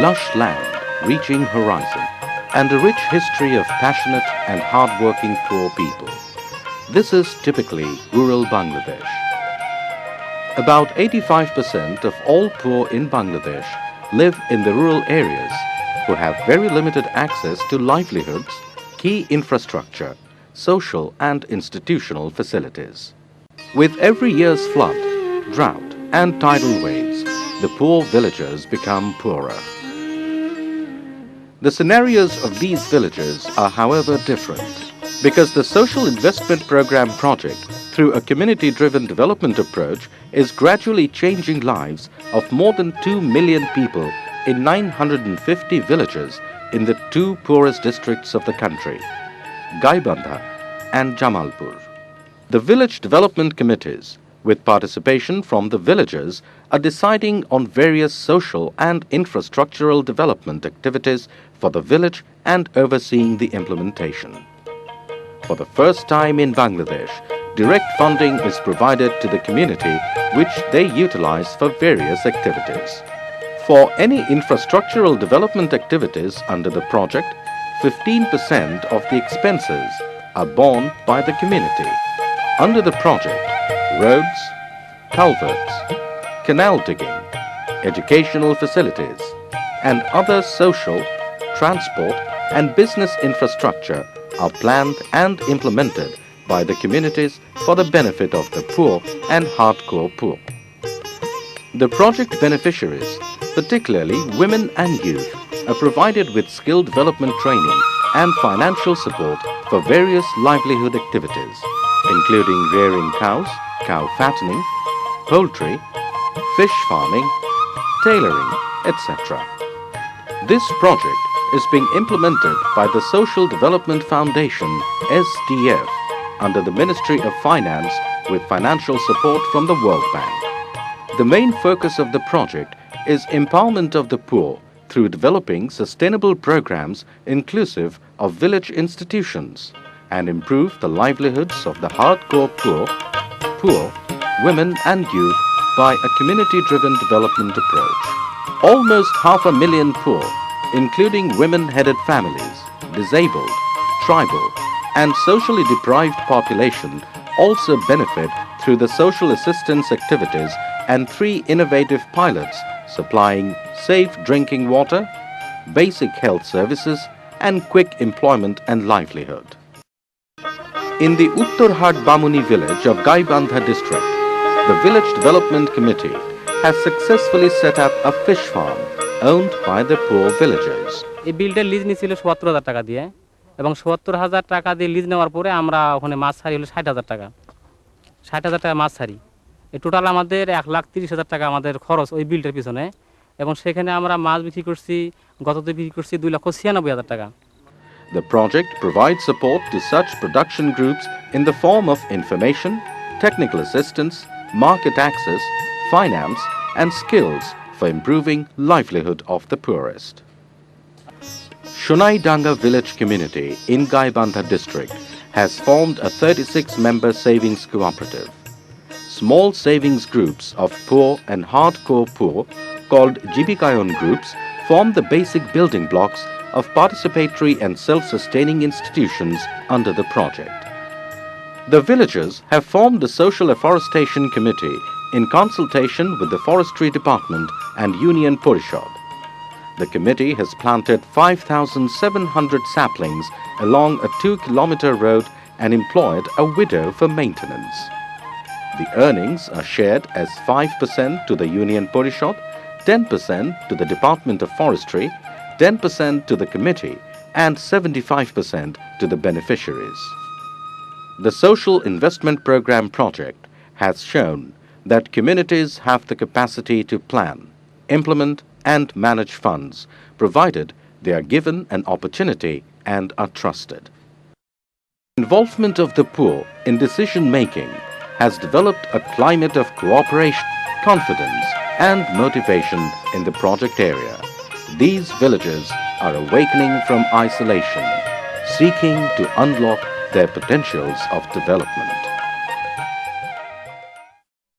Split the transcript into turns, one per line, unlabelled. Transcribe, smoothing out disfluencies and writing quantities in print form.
lush land reaching horizon, and a rich history of passionate and hard-working poor people. This is typically rural Bangladesh. About 85% of all poor in Bangladesh live in the rural areas who have very limited access to livelihoods, key infrastructure, social and institutional facilities. With every year's flood, drought and tidal waves, the poor villagers become poorer. The scenarios of these villages are, however, different, because the Social Investment Program project, through a community-driven development approach, is gradually changing lives of more than 2 million people in 950 villages in the two poorest districts of the country, Gaibandha and Jamalpur. The village development committees, with participation from the villagers, are deciding on various social and infrastructural development activities for the village and overseeing the implementation. For the first time in Bangladesh, direct funding is provided to the community, which they utilize for various activities. For any infrastructural development activities under the project, 15% of the expenses are borne by the community. Under the project, roads, culverts, canal digging, educational facilities, and other social, transport, and business infrastructure are planned and implemented by the communities for the benefit of the poor and hardcore poor. The project beneficiaries, particularly women and youth, are provided with skill development training and financial support for various livelihood activities, including rearing cows, cow fattening, poultry, fish farming, tailoring, etc. This project is being implemented by the Social Development Foundation (SDF) under the Ministry of Finance with financial support from the World Bank. The main focus of the project is empowerment of the poor through developing sustainable programs inclusive of village institutions and improve the livelihoods of the hardcore poor, women and youth by a community-driven development approach. Almost 500,000 poor, including women-headed families, disabled, tribal, and socially deprived population also benefit through the social assistance activities and 3 innovative pilots supplying safe drinking water, basic health services, and quick employment and livelihood. In the Uttarhat Bamuni village of Gaibandha district, the Village Development Committee has successfully set up a fish farm owned by the poor villagers.
এই বিলটা lease নিছিল ৭৭,০০০ টাকা দিয়ে এবং ৭৭,০০০ টাকা দিয়ে lease নেওয়ার পরে আমরা ওখানে মাছ ছাড়ি হলো ৬০,০০০ টাকা। ৬০,০০০ টাকা মাছ ছাড়ি। এই টোটাল আমাদের ১,৩০,০০০ টাকা আমাদের খরচ ওই বিলটার পিছনে এবং সেখানে আমরা মাছ বিক্রি করছি গততে বিক্রি করছি ২,৯৬,০০০ টাকা।
The project provides support to such production groups in the form of information, technical assistance, market access, finance, and skills for improving livelihood of the poorest. Shonaidanga village community in Gaibandha district has formed a 36-member savings cooperative. Small savings groups of poor and hardcore poor, called Jibikayon groups, form the basic building blocks of participatory and self-sustaining institutions under the project. The villagers have formed the Social Afforestation Committee in consultation with the Forestry Department and Union Porishad. The committee has planted 5,700 saplings along a 2-kilometer road and employed a widow for maintenance. The earnings are shared as 5% to the Union Porishad, 10% to the Department of Forestry, 10% to the committee, and 75% to the beneficiaries. The Social Investment Program project has shown that communities have the capacity to plan, implement, and manage funds, provided they are given an opportunity and are trusted. Involvement of the poor in decision-making has developed a climate of cooperation, confidence, and motivation in the project area. These villages are awakening from isolation, seeking to unlock their potentials of development.